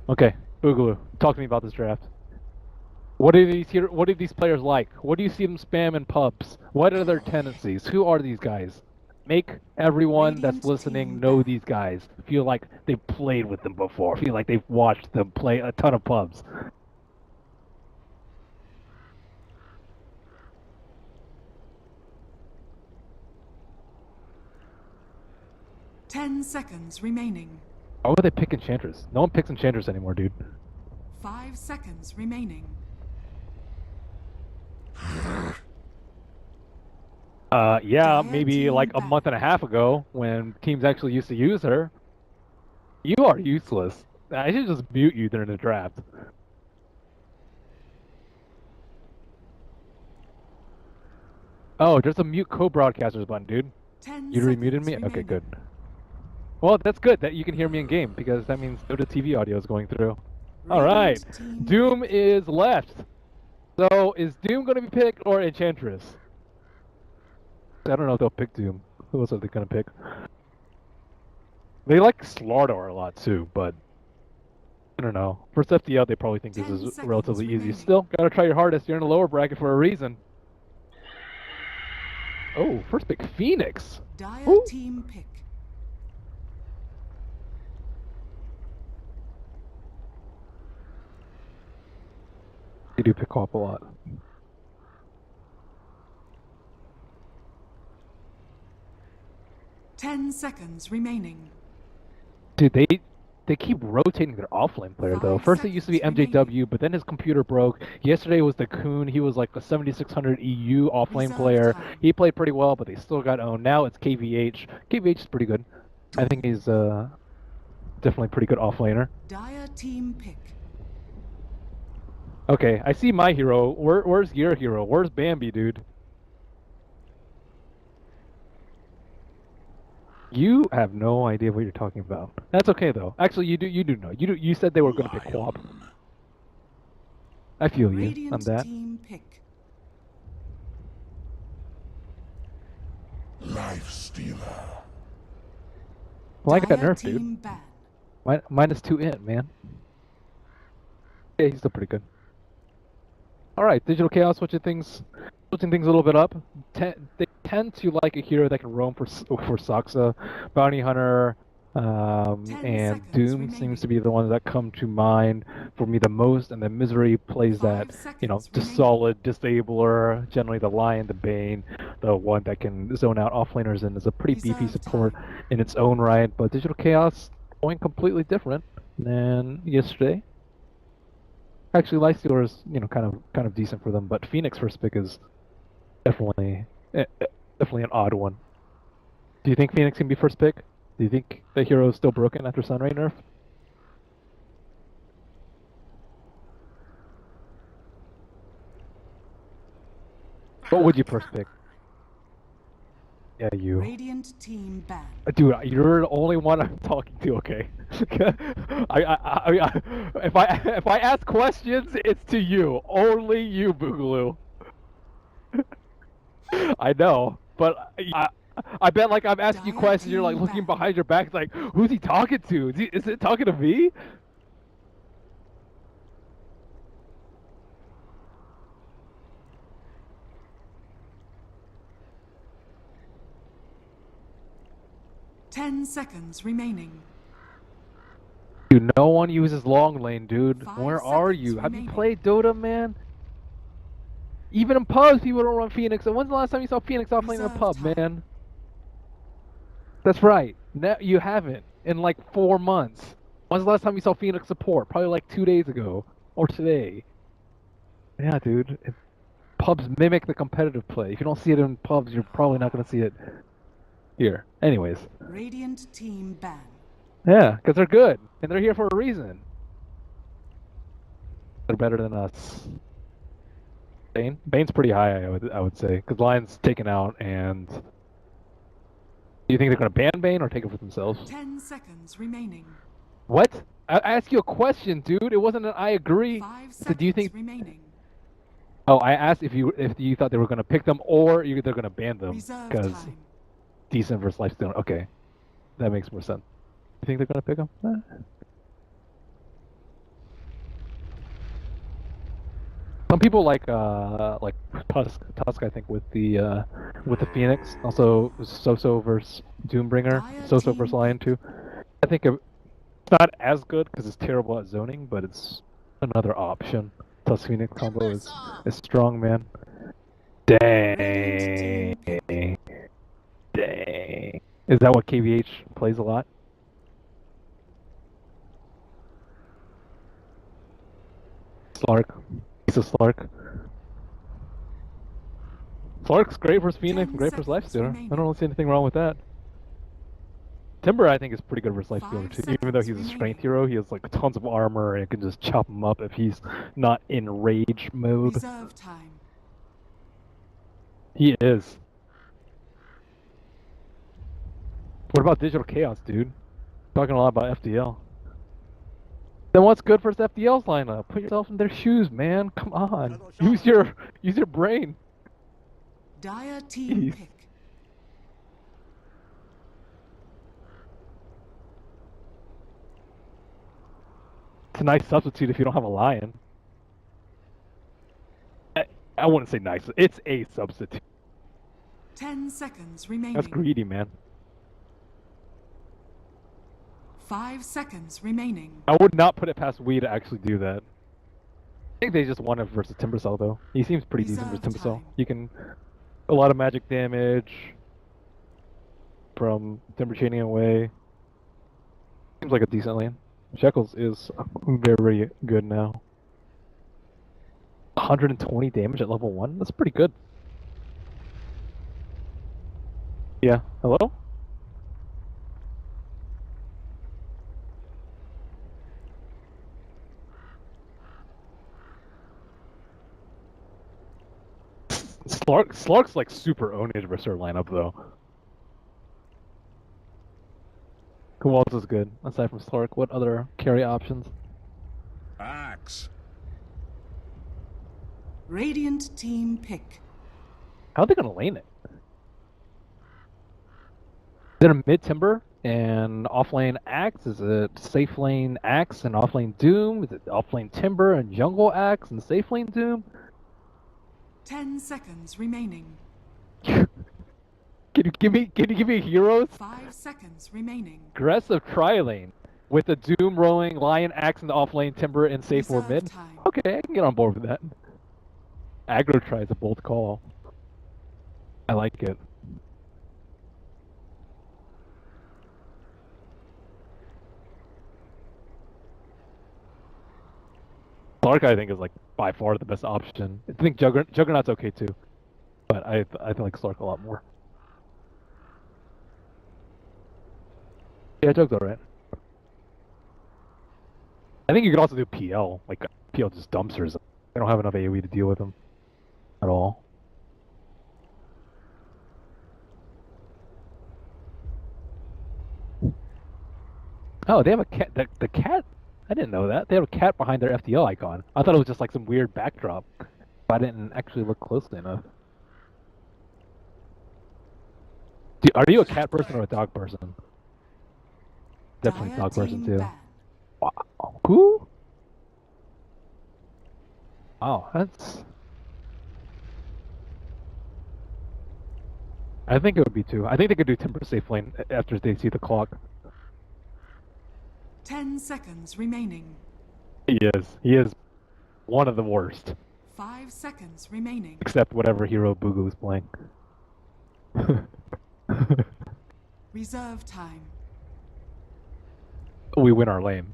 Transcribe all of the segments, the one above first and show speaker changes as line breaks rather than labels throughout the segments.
Okay, Boogaloo, talk to me about this draft. What are these players like? What do you see them spam in pubs? What are their tendencies? Who are these guys? Make everyone that's
Radiant
listening
team
know
ban.
these guys. Feel like they've played with them before. Feel like they've watched them play a ton of pubs.
10 seconds remaining.
Why would they pick Enchantress? No one picks Enchantress anymore, dude.
5 seconds remaining.
Yeah,
Dire
maybe
team
like a
ban.
month and a half ago when teams actually used to use her. You are useless. I should just mute you during the draft. Oh, there's a mute co-broadcasters button, dude.
10
You remuted
seconds
me? Okay,
remaining.
good. Well, that's good that you can hear me in game because that means Dota TV audio is going through. All right,
Radiant team
Doom
pick.
is left. So is Doom going to be picked or Enchantress? I don't know if they'll pick Doom. Who else are they going to pick? They like Slardar a lot too, but I don't know. First FDL, they probably think this
10
is
seconds
relatively easy.
remaining.
Still, gotta try your hardest. You're in the lower bracket for a reason. Oh, first pick Phoenix.
Dire
Who?
team pick.
They do pick up a lot.
10 seconds remaining.
Dude, they keep rotating their offlane player though.
5
First it used to be
seconds remaining.
MJW, but then his computer broke. Yesterday was the Coon. He was like a 7600 EU offlane
Reserve
player.
time.
He played pretty well, but they still got owned. Now it's KVH. KVH is pretty good. I think he's definitely pretty good offlaner.
Dire team pick.
Okay, I see my hero. Where's your hero? Where's Bambi, dude? You have no idea what you're talking about. That's okay though. Actually, you do know. You said they were going to pick Quab. I feel you on
Radiant
that.
team pick.
Life stealer.
Well, I got
Dire
nerfed, dude.
team ban.
-2 int, man. Yeah, he's still pretty good. All right, Digital Chaos switching things a little bit up. They tend to like a hero that can roam for Saksa, Bounty Hunter,
10
and
seconds
Doom seems to
remaining.
be the ones that come to mind for me the most. And then Misery plays that,
5
you know,
seconds
just
remaining.
solid disabler. Generally, the Lion, the Bane, the one that can zone out offlaners, and is a pretty beefy
Reserve
support
time.
in its own right. But Digital Chaos going completely different than yesterday. Actually, Lightstealer is, you know, kind of decent for them, but Phoenix first pick is definitely definitely an odd one. Do you think Phoenix can be first pick? Do you think the hero is still broken after Sunray nerf? What would you first pick? Yeah, you.
Radiant team ban.
Dude, you're the only one I'm talking to. Okay. If I ask questions, it's to you. Only you, Boogaloo. I know, but I bet like I'm asking you
Dire
questions, you're like
team
looking
ban.
behind your back, like, who's he talking to? Is it talking to me?
10 seconds remaining.
Dude, no one uses long lane, dude.
5
Where are
seconds
you? Have you
remaining.
played Dota, man? Even in pubs, people don't run Phoenix. And when's the last time you saw Phoenix off lane in a
Reserve
pub,
time.
man? That's right. No, you haven't in like 4 months. When's the last time you saw Phoenix support? Probably like 2 days ago or today. Yeah, dude. Pubs mimic the competitive play. If you don't see it in pubs, you're probably not going to see it here. Anyways,
Radiant team ban.
yeah, because they're good and they're here for a reason. They're better than us. Bane's pretty high, I would say, because Lion's taken out. And do you think they're going to ban Bane or take it for themselves?
10 seconds remaining.
What? I asked you a question, dude. It wasn't an I agree.
5
So do you
seconds
think?
remaining.
Oh, I asked if you thought they were going to pick them or they're going to ban them
Reserve
because
time.
decent versus lifesteal. Okay, that makes more sense. You think they're going to pick them? Some people like Tusk I think with the Phoenix. Also Soso versus Doombringer. Soso versus Lion too. I think it's not as good because it's terrible at zoning, but it's another option. Tusk Phoenix combo is strong, man. Dang. Dang. Is that what KVH plays a lot? Slark. He's a Slark. Slark's great versus Phoenix and great versus Lifestealer. I don't really see anything wrong with that. Timber, I think, is pretty good versus Lifestealer too. Even though he's a strength hero, he has like tons of armor and can just chop him up if he's not in rage mode.
Reserve time.
He is. What about Digital Chaos, dude? Talking a lot about FDL. Then what's good for FDL's lineup? Put yourself in their shoes, man. Come on. Use your brain.
Dire team
Jeez.
pick.
It's a nice substitute if you don't have a lion. I wouldn't say nice. It's a substitute.
10 seconds remaining.
That's greedy, man.
5 seconds remaining.
I would not put it past Wii to actually do that. I think they just won it versus Timbercell, though. He seems pretty decent versus Timbercell. You can... A lot of magic damage from Timber chaining away. Seems like a decent lane. Shekels is very good now. 120 damage at level 1? That's pretty good. Yeah. Hello? Slark's like super ownage versus her lineup though. Who else is good aside from Slark? What other carry options?
Axe.
Radiant team pick.
How are they gonna lane it? Is it a mid Timber and offlane Axe? Is it safe lane Axe and offlane Doom? Is it offlane Timber and jungle Axe and safe lane Doom?
10 seconds remaining.
Can you give me heroes?
5 seconds remaining.
Aggressive tri-lane with the Doom rolling Lion Axe in the offlane Timber and safe or
Reserve
mid.
time.
Okay, I can get on board with that. Aggro try is a bold call. I like it. Clark, I think, is like by far the best option. I think Juggernaut's okay too, but I like Slark a lot more. Yeah, Jug's alright. I think you could also do PL. Like PL just dumpsters. They don't have enough AoE to deal with them at all. Oh, they have a cat. The cat. I didn't know that. They have a cat behind their FDL icon. I thought it was just like some weird backdrop. But I didn't actually look closely enough. Are you a cat person or a dog person? Definitely a
Dire
dog person
team
too.
ban.
Wow. Who? Oh, that's... I think it would be too. I think they could do Timber safe lane after they see the clock.
10 seconds remaining.
He is. He is one of the worst.
5 seconds remaining.
Except whatever hero Bugu is playing.
Reserve time.
We win our lane.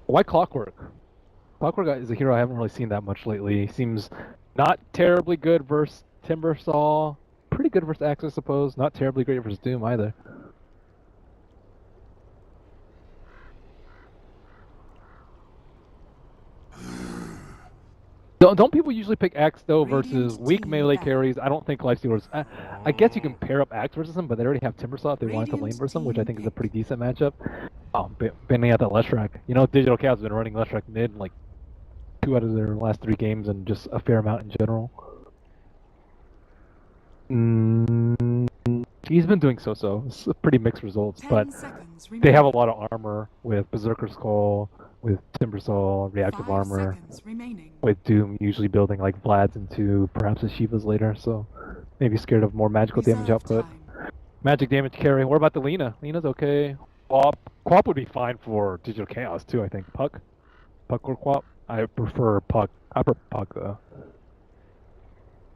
Why Clockwork? Clockwork is a hero I haven't really seen that much lately. He seems not terribly good versus Timbersaw. Pretty good versus Axe, I suppose. Not terribly great versus Doom either. Don't people usually pick Axe though versus weak melee carries? I don't think Lifestealers... I guess you can pair up Axe versus them, but they already have Timbersaw if they wanted to lane versus them, which I think is a pretty decent matchup. Oh, banning out that Leshrac. You know, Digital Chaos has been running Leshrac mid in like 2 out of their last 3 games and just a fair amount in general. He's been doing so-so. It's pretty mixed results, but they have a lot of armor with Berserker Skull, with Timbersaw, reactive
5
armor,
seconds remaining.
with Doom usually building like Vlad's into perhaps a Shivas later, so maybe scared of more magical damage
Reserve
output.
time.
Magic damage carry. What about the Lina? Lina's okay. Quap would be fine for Digital Chaos too, I think. Puck or Quap? I prefer Puck. I prefer Puck though.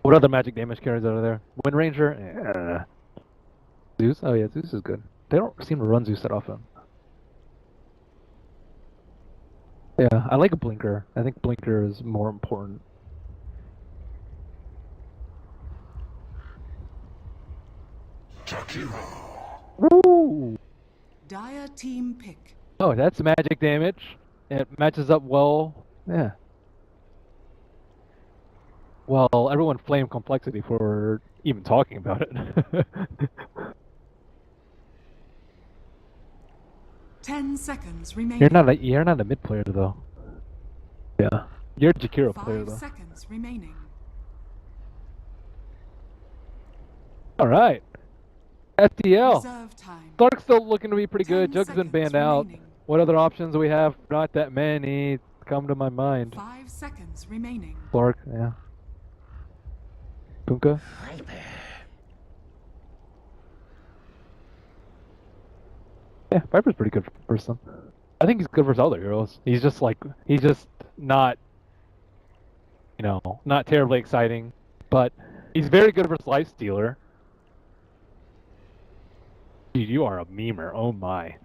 What other magic damage carries out of there? Wind Ranger? Zeus? Oh yeah, Zeus is good. They don't seem to run Zeus that often. Yeah, I like a Blinker. I think Blinker is more important. Woo!
Dire team pick.
Oh, that's magic damage. It matches up well. Yeah. Well, everyone flamed complexity for even talking about it.
10 seconds remaining.
You're not a mid player though. Yeah. You're a Jakiro player
5
though.
seconds remaining.
Alright. FDL.
Reserve time.
Stark's still looking to be pretty
10
good. Jug's been
seconds
banned out.
remaining.
What other options do we have? Not that many come to my mind.
5 seconds remaining.
Clark, yeah. Kunkka. Yeah, Viper's pretty good for some. I think he's good versus other heroes. He's just not, not terribly exciting, but he's very good versus Lifestealer. Dude, you are a memer. Oh my.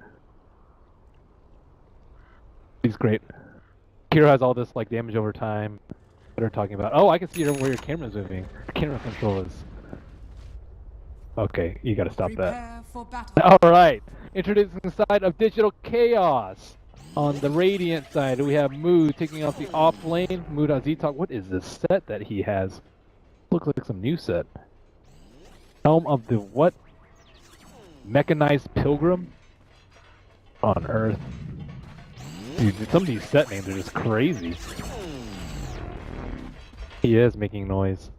He's great. Kira has all this like damage over time. What are talking about? Oh, I can see where your camera's moving. Camera control is. Okay, you gotta stop that.
Prepare for battle.
Alright, introducing the side of Digital Chaos. On the Radiant side, we have Mood taking off the off lane. Mood on Z-Talk. What is this set that he has? Looks like some new set. Helm of the what? Mechanized Pilgrim? On Earth. Dude, some of these set names are just crazy. He is making noise.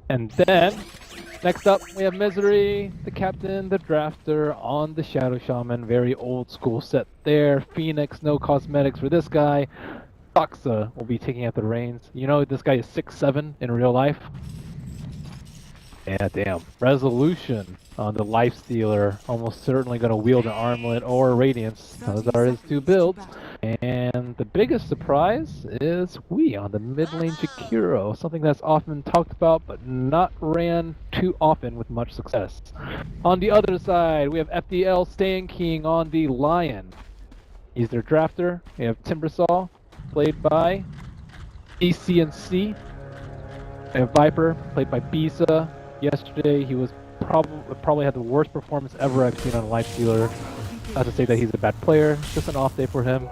And then, next up, we have Misery, the captain, the drafter on the Shadow Shaman. Very old school set there. Phoenix, no cosmetics for this guy. Toxa will be taking out the reins. You know, this guy is 6'7" in real life. Yeah, damn. Resolution on the Lifestealer. Almost certainly going to wield an armlet or Radiance. Those are his two builds. And the biggest surprise is we on the mid lane Jakiro. Something that's often talked about but not ran too often with much success. On the other side, we have FDL staying king on the Lion. He's their drafter. We have Timbersaw, played by ECNC. We have Viper, played by Bisa. Yesterday, he was probably had the worst performance ever I've seen on a Lifestealer. Not to say that he's a bad player, just an off day for him.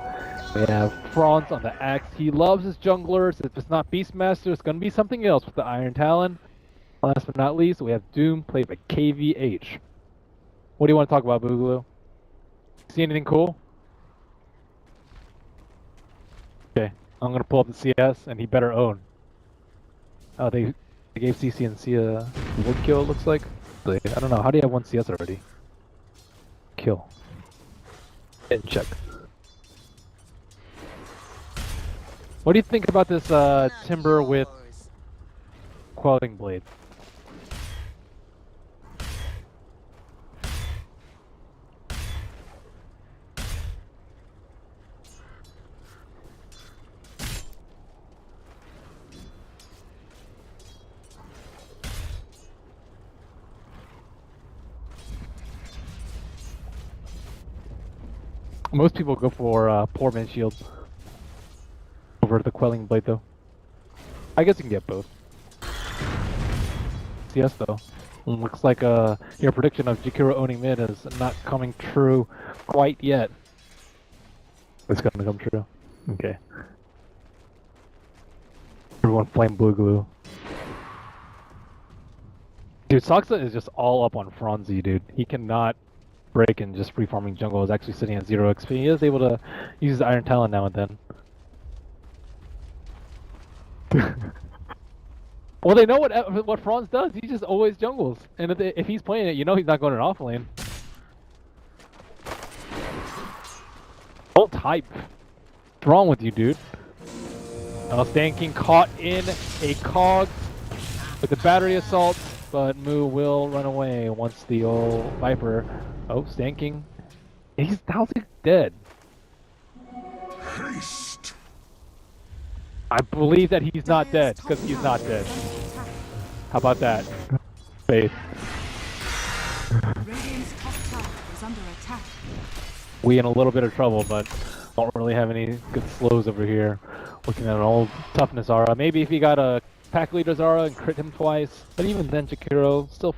We have Franz on the Axe. He loves his junglers. If it's not Beastmaster, it's going to be something else with the Iron Talon. Last but not least, we have Doom, played by KVH. What do you want to talk about, Boogaloo? See anything cool? Okay, I'm going to pull up the CS, and he better own. Oh, they gave CCNC a wood kill, it looks like. I don't know, how do you have one CS already? Kill. And check. What do you think about this Timber with Quelling Blade? Most people go for Poor Man's Shield over the Quelling Blade, though. I guess you can get both. CS, though. Looks like your prediction of Jakiro owning mid is not coming true quite yet. It's gonna come true. Okay. Everyone flame blue glue. Dude, Soxa is just all up on Franzi, dude. He cannot break and just free farming jungle. Is actually sitting at 0 XP. He is able to use the Iron Talon now and then. Well, they know what Franz does. He just always jungles, and if he's playing it, you know he's not going in off lane. Don't type. What's wrong with you, dude? Stan King caught in a cog with the battery assault, but Moo will run away once the old Viper. Oh, Stan King. How's he dead?
Haste.
I believe that he's not dead, because he's not dead. How about that? Faith.
Radiant's top tower is under attack.
We in a little bit of trouble, but don't really have any good slows over here. Looking at an old toughness Zara. Maybe if he got a pack leader Zara and crit him twice, but even then Jakiro still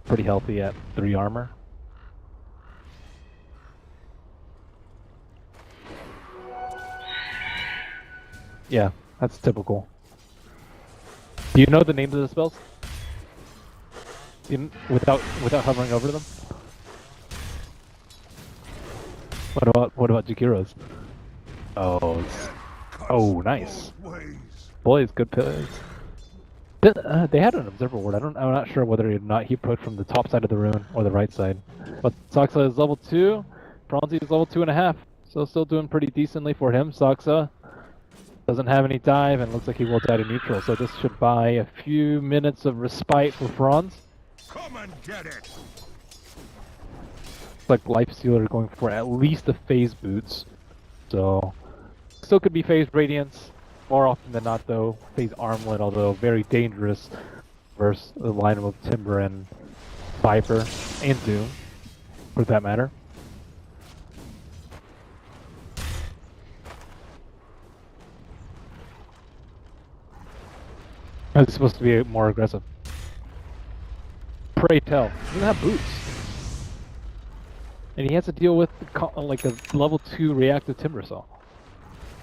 pretty healthy at 3 armor. Yeah, that's typical. Do you know the names of the spells? Without hovering over them? What about Jakiro's? Oh, oh, nice. Boys, good plays. They had an observer ward. I'm not sure whether or not he approached from the top side of the rune or the right side. But Saksa is level 2. Bronzy is level 2.5. So still doing pretty decently for him. Saksa doesn't have any dive and looks like he will die to neutral. So this should buy a few minutes of respite for Franz.
Come and get it.
Looks like Lifestealer going for at least the phase boots. So still could be phase radiance. More often than not, though, phase armlet, although very dangerous versus the lineup of Timber and Viper and Doom, for that matter. It's supposed to be more aggressive. Pray tell, he doesn't have boots, and he has to deal with like a level 2 reactive Timber Saw.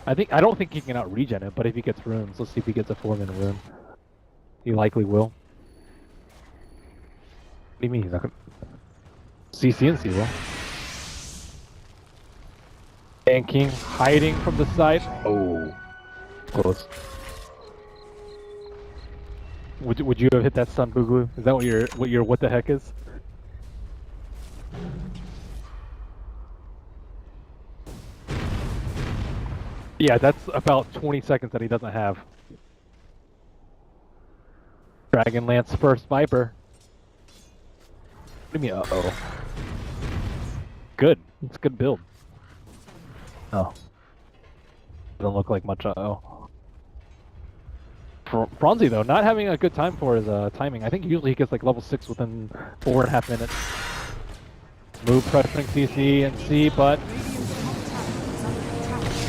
I don't think he can out regen it, but if he gets runes, let's see if he gets a 4-minute rune. He likely will. What do you mean he's not gonna? CC will. And King hiding from the side. Oh, close. Would you have hit that stun, Boogloo? Is that what your what the heck is? Yeah, that's about 20 seconds that he doesn't have. Dragonlance first Viper. What do you mean, uh-oh? Good. It's a good build. Oh. Doesn't look like much uh-oh. Bronzy, though, not having a good time for his timing. I think usually he gets like level 6 within 4.5 minutes. Move pressuring CC and C, but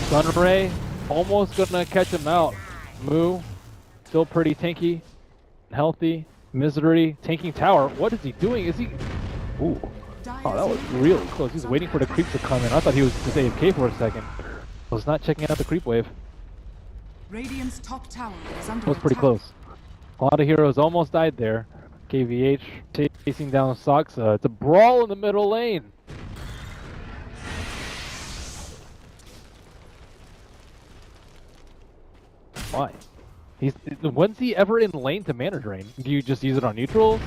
Sunray almost gonna catch him out. Moo, still pretty tanky, healthy. Misery, tanking tower. What is he doing? Is he... Ooh. Oh, that was really close. He's waiting for the creep to come in. I thought he was just AFK for a second. I was not checking out the creep wave.
Radiant's top tower is under
That was pretty
attack.
close. A lot of heroes almost died there. KVH chasing down Saksa. It's a brawl in the middle lane. Why? When's he ever in lane to mana drain? Do you just use it on neutrals?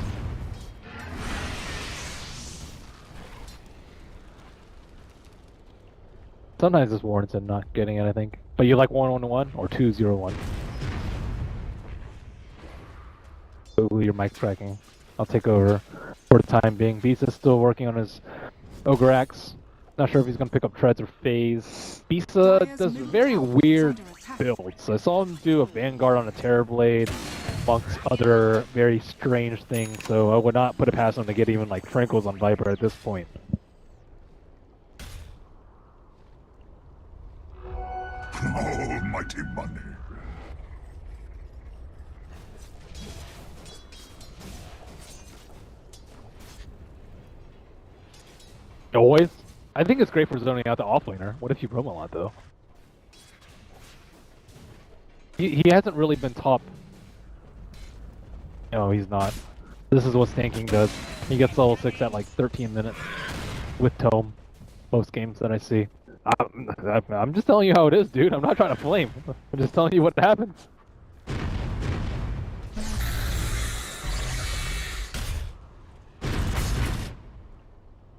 Sometimes this warrants in not getting it, I think. But you like 1-1-1 or 2-0-1? Ooh, your mic's cracking. I'll take over for the time being. Beast is still working on his Ogre Axe. Not sure if he's going to pick up Treads or Phase. Bisa does very weird builds. I saw him do a Vanguard on a Terrorblade amongst other very strange things, so I would not put it past him to get even like Frankles on Viper at this point.
Almighty money.
Always? I think it's great for zoning out the offlaner. What if you roam a lot, though? He hasn't really been top. No, he's not. This is what Stanking does. He gets level 6 at like 13 minutes with Tome. Most games that I see. I'm just telling you how it is, dude. I'm not trying to flame. I'm just telling you what happens.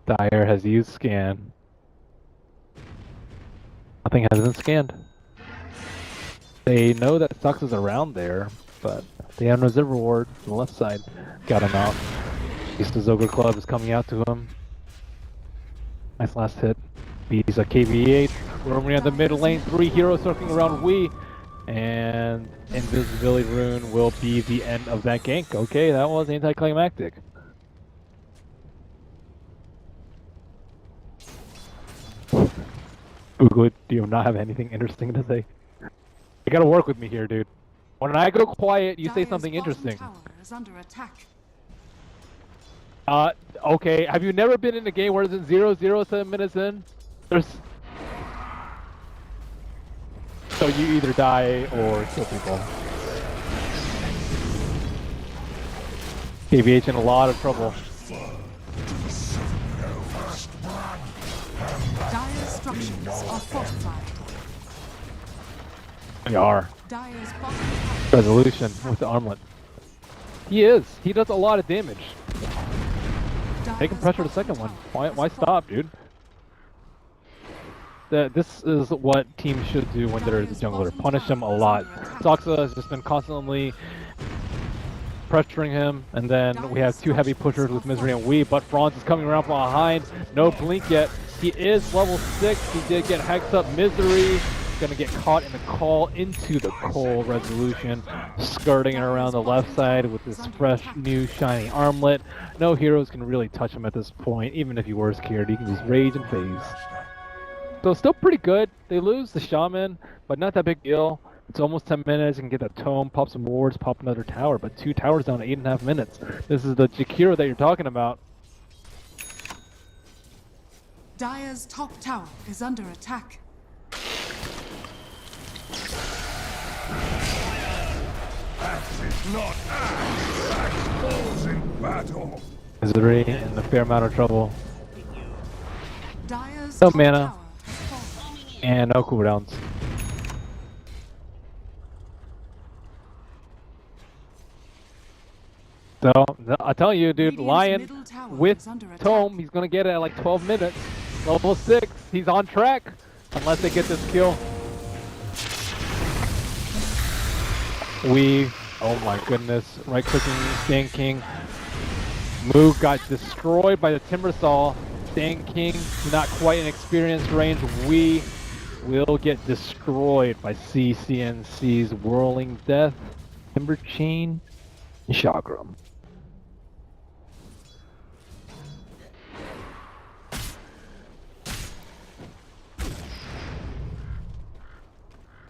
Dyer has used scan. Nothing has been scanned. They know that Sux is around there, but they have no zip reward on the left side. Got him out. East Ogre Club is coming out to him. Nice last hit. He's a KV8. Roaming on the mid lane. 3 heroes circling around Wii. And Invisibility Rune will be the end of that gank. Okay, that was anticlimactic. Google, do you not have anything interesting to say? You gotta work with me here, dude. When I go quiet, you say something interesting.
Tower is under attack.
Okay, have you never been in a game where it's 0-0 7 minutes in? There's... So you either die or kill people. KVH in a lot of trouble.
Dire structures are fortified.
They are.
Dire's bottom tower.
Resolution with the armlet. He is. He does a lot of damage. Take him pressure the second one. Why stop, dude? This is what teams should do when they're the jungler. Punish him a lot. Soxa has just been constantly pressuring him, and then we have 2 heavy pushers with Misery and Wii, but Franz is coming around from behind. No blink yet. He is level 6. He did get hexed up. Misery gonna get caught in the call into the coal resolution, skirting around the left side with this fresh, new, shiny armlet. No heroes can really touch him at this point, even if he were scared. He can just rage and phase. So still pretty good. They lose the shaman, but not that big deal. It's almost 10 minutes. You can get that tome, pop some wards, pop another tower, but 2 towers down to 8.5 minutes. This is the Jakiro that you're talking about.
Dire's top tower is under attack.
Axe is not axe. Axe falls in battle.
Misery in a fair amount of trouble.
Dire's
No
top
mana.
tower has fallen.
And no cooldowns. So, I tell you, dude,
Radiant's
Lion
middle tower
with
is under attack.
Tome, he's gonna get it at like 12 minutes. Level 6, he's on track. Unless they get this kill. Oh my goodness, right clicking, Stan King. Moog got destroyed by the Timbersaw. Stan King, not quite in experience range. We will get destroyed by CCNC's Whirling Death, Timber Chain, and Chakram.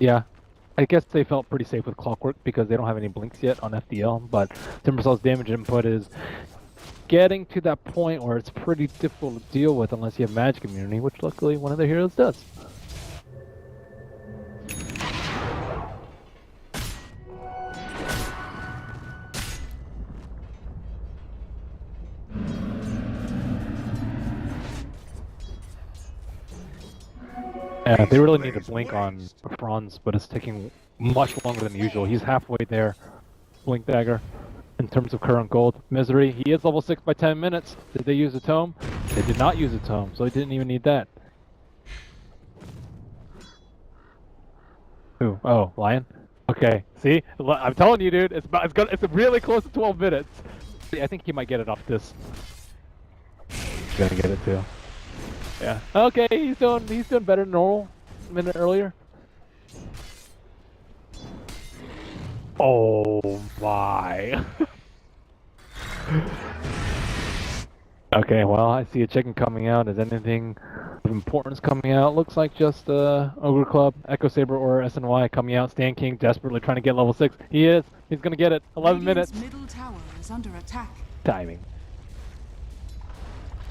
Yeah, I guess they felt pretty safe with Clockwork because they don't have any blinks yet on FDL, but Timbersaw's damage input is getting to that point where it's pretty difficult to deal with unless you have magic immunity, which luckily one of their heroes does. Yeah, they really need to blink on Franz, but it's taking much longer than usual. He's halfway there. Blink dagger. In terms of current gold, Misery, he is level 6 by 10 minutes. Did they use a tome? They did not use a tome, so they didn't even need that. Ooh, oh, Lion? Okay, see? I'm telling you, dude, it's really close to 12 minutes. See, I think he might get it off this. He's gonna get it too. Yeah. Okay, he's doing better than normal. A minute earlier. Oh my. Okay, well, I see a chicken coming out. Is anything of importance coming out? Looks like just Ogre Club, Echo Saber, or SNY coming out. Stan King desperately trying to get level 6. He is. He's gonna get it. 11
Radiant's
minutes.
middle tower is under attack.
Timing.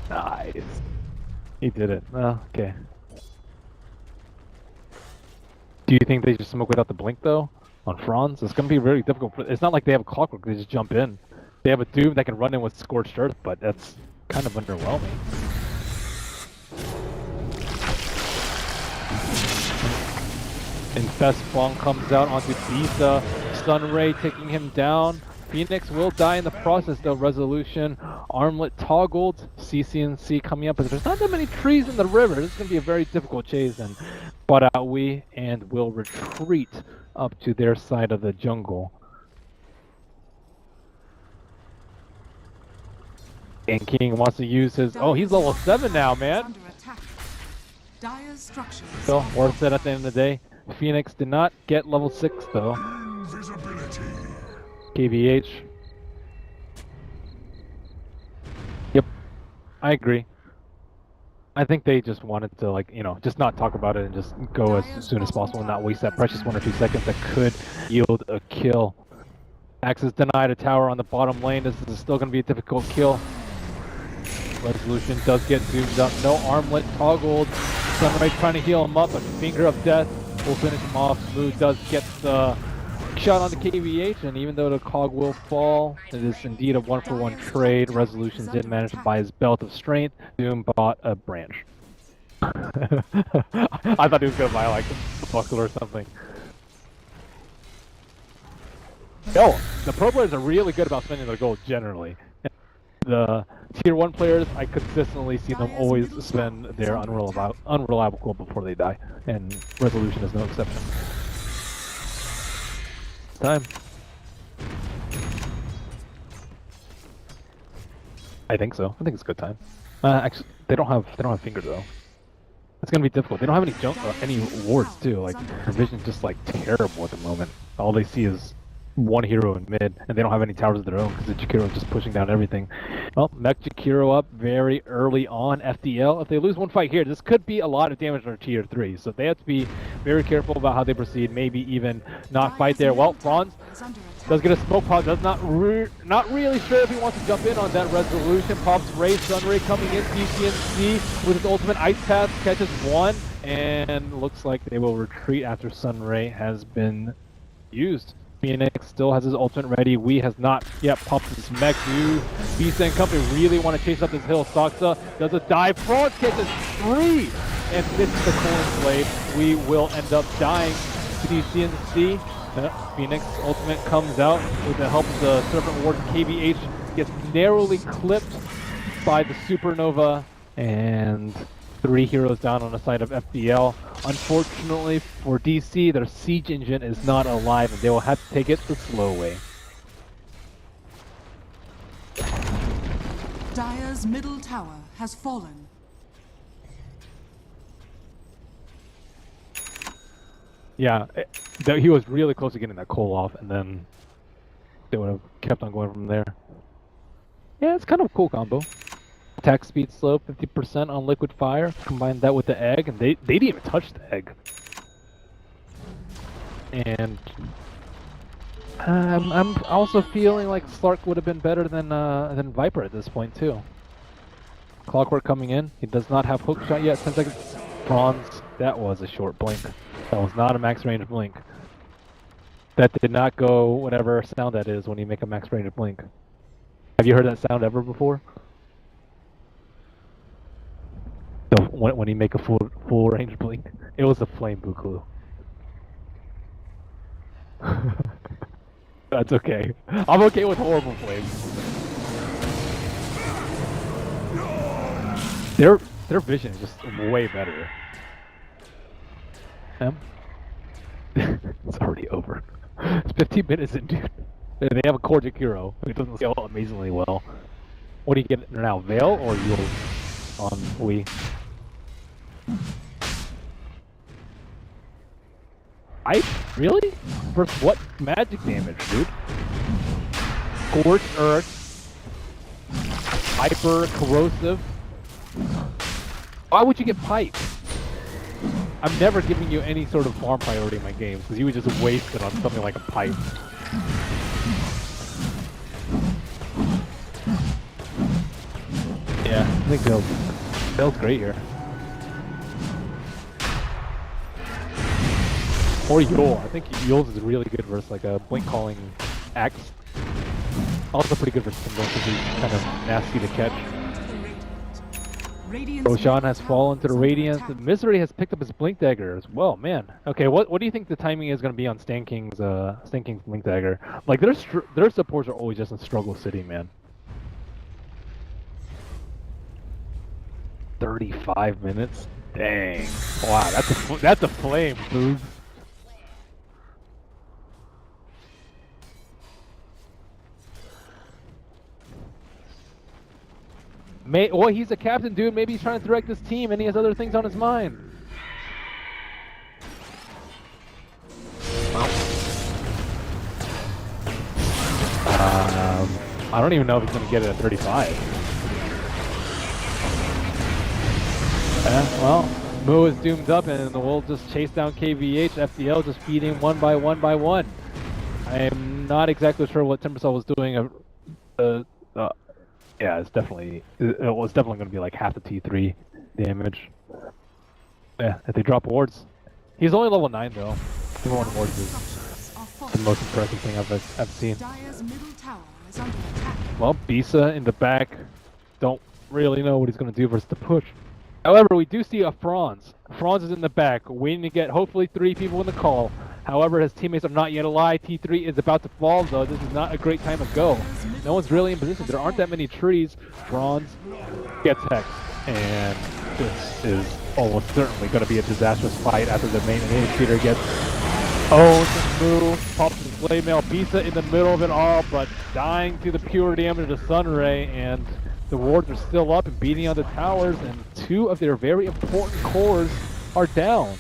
Nice. He did it. Oh, okay. Do you think they just smoke without the blink though? On Franz? It's gonna be very difficult. It's not like they have a Clockwork, they just jump in. They have a Doom that can run in with Scorched Earth, but that's kind of underwhelming. Infest Bomb comes out onto Bisa. Sunray taking him down. Phoenix will die in the process though. Resolution. Armlet toggled. CCNC coming up, but there's not that many trees in the river. This is going to be a very difficult chase, and spot out we and will retreat up to their side of the jungle. And King wants to use his... Oh, he's level 7 now, man! Still worth it at the end of the day. Phoenix did not get level 6 though.
Invisibility.
KVH. Yep, I agree. I think they just wanted to, like, you know, just not talk about it and just go as soon as possible and not waste that precious 1 or 2 seconds that could yield a kill. Axis denied a tower on the bottom lane. This is still going to be a difficult kill. Resolution does get zoomed up. No armlet toggled. Sunray trying to heal him up, but Finger of Death will finish him off. Smooth does get the shot on the KVH, and even though the cog will fall, it is indeed a 1-for-1 trade. Resolution did manage to buy his Belt of Strength. Doom bought a branch. I thought he was going to buy like a buckle or something. Oh, the pro players are really good about spending their gold generally. The tier 1 players, I consistently see them always spend their unreliable gold before they die, and Resolution is no exception. Time. I think so. I think it's a good time. Actually, they don't have Finger though. It's gonna be difficult. They don't have any wards too. Like their vision's just like terrible at the moment. All they see is one hero in mid, and they don't have any towers of their own because the Jakiro is just pushing down everything. Well, Mech Jakiro up very early on. FDL, if they lose one fight here, this could be a lot of damage on tier 3, so they have to be very careful about how they proceed, maybe even not fight there. Well, Franz does get a smoke pod, does not really sure if he wants to jump in on that Resolution. Pops Ray, Sunray coming in, PCNC with his ultimate Ice Path, catches one, and looks like they will retreat after Sunray has been used. Phoenix still has his ultimate ready. Wee has not yet popped his mech. You, Beast and company really want to chase up this hill. Soxa does a dive. Franz catches 3 and misses the Coin Blade. We will end up dying to the CNC. Phoenix ultimate comes out with the help of the Serpent Ward. KVH gets narrowly clipped by the Supernova, and 3 heroes down on the side of FDL. Unfortunately for DC, their siege engine is not alive, and they will have to take it the slow way.
Dire's middle tower has fallen.
Yeah, he was really close to getting that coal off, and then they would have kept on going from there. Yeah, it's kind of a cool combo. Attack speed slow, 50% on liquid fire. Combine that with the egg, and they didn't even touch the egg. And I'm also feeling like Slark would have been better than Viper at this point too. Clockwork coming in. He does not have hook shot yet. 10 seconds. Franz. That was a short blink. That was not a max range blink. That did not go whatever sound that is when you make a max range blink. Have you heard that sound ever before? So when you make a full range blink, it was a flame buku. That's okay. I'm okay with horrible flames. Their vision is just way better. It's already over. It's 15 minutes in, dude. They have a core Jakiro who doesn't scale amazingly well. What do you get now, Veil or Yule on Wii? Really? For what magic damage, dude? Scorched Earth. Hyper Corrosive. Why would you get Pipe? I'm never giving you any sort of farm priority in my games, because you would just waste it on something like a Pipe. Yeah, I think Veil's great here. Or Yule. I think Yule's is really good versus like a blink calling axe. Also pretty good versus Timbo because he's kind of nasty to catch. Roshan has fallen to the Radiance. Misery has picked up his Blink Dagger as well, man. Okay, what do you think the timing is going to be on Stan King's Blink Dagger? Like their supports are always just in Struggle City, man. 35 minutes. Dang. Wow, that's a flame, dude. Well, he's a captain, dude. Maybe he's trying to direct his team, and he has other things on his mind. I don't even know if he's gonna get it at 35. Well, Moo is doomed up, and we'll just chase down KVH. FDL just feeding one by one. I am not exactly sure what Timbersaw was doing. Yeah, it was definitely going to be like half the T3 damage. Yeah, if they drop wards. He's only level 9 though. Even one wards is the most impressive thing I've seen.
Dire's middle tower is under attack.
Well, Bisa in the back. Don't really know what he's going to do versus the push. However, we do see a Franz. Franz is in the back, waiting to get hopefully 3 people in the call. However, his teammates are not yet alive. T3 is about to fall, though. This is not a great time to go. No one's really in position. There aren't that many trees. Franz gets hexed, and this is almost certainly going to be a disastrous fight after the main initiator gets owned. Move, pops his blade mail. Bisa in the middle of it all, but dying to the pure damage of the Sun Ray, and the wards are still up and beating on the towers, and 2 of their very important cores are down.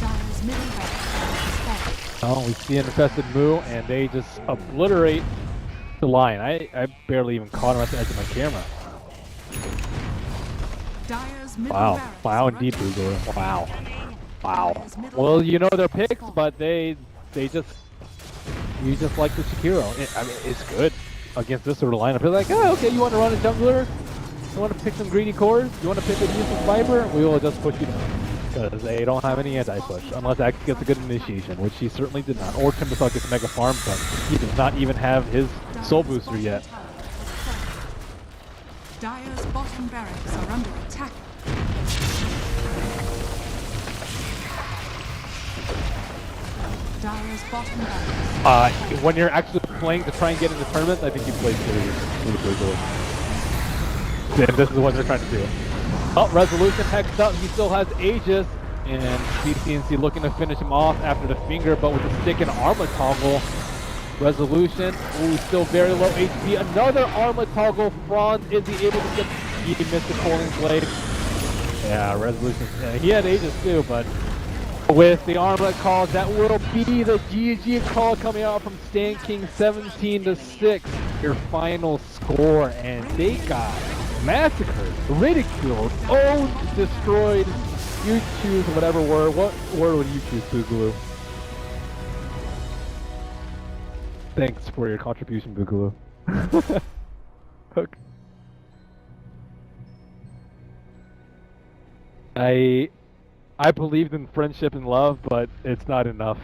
Dire's middle barracks is falling.
Oh, we see an infested Moo, and they just obliterate the line. I barely even caught him at the edge of my camera.
Dire's middle
Wow.
barracks
Wow,
are
indeed,
under
Boozer.
attack.
Wow. Wow.
Dire's middle
Well, you know their
barracks
picks,
is
but you just like the Shakiro. I mean, it's good against this sort of lineup. You're like, oh, okay, you want to run a jungler? You want to pick some greedy cores? You want to pick a decent Viper? We will just push you down. Because they don't have any anti-push, unless Axe gets a good initiation, which he certainly did not. Or Timbersaw gets mega farm, but he does not even have his soul booster yet.
Dire's bottom barracks are under attack. Dire's bottom barracks.
When you're actually playing to try and get into tournaments, I think you play really good. And this is what they're trying to do. Oh, Resolution hexed up. He still has Aegis, and BCNC looking to finish him off after the finger, but with the stick and armor toggle. Resolution, ooh, still very low HP. Another armor toggle. Franz, is he able to get? He missed the Coiling Blade. Yeah, Resolution. Yeah, he had Aegis too, but with the armlet call, that will be the GG call coming out from Stan King, 17-6. Your final score, and they got massacred, ridiculed, owned, destroyed. You choose whatever word. What word would you choose, Boogaloo? Thanks for your contribution, Boogaloo. Okay. I believed in friendship and love, but it's not enough.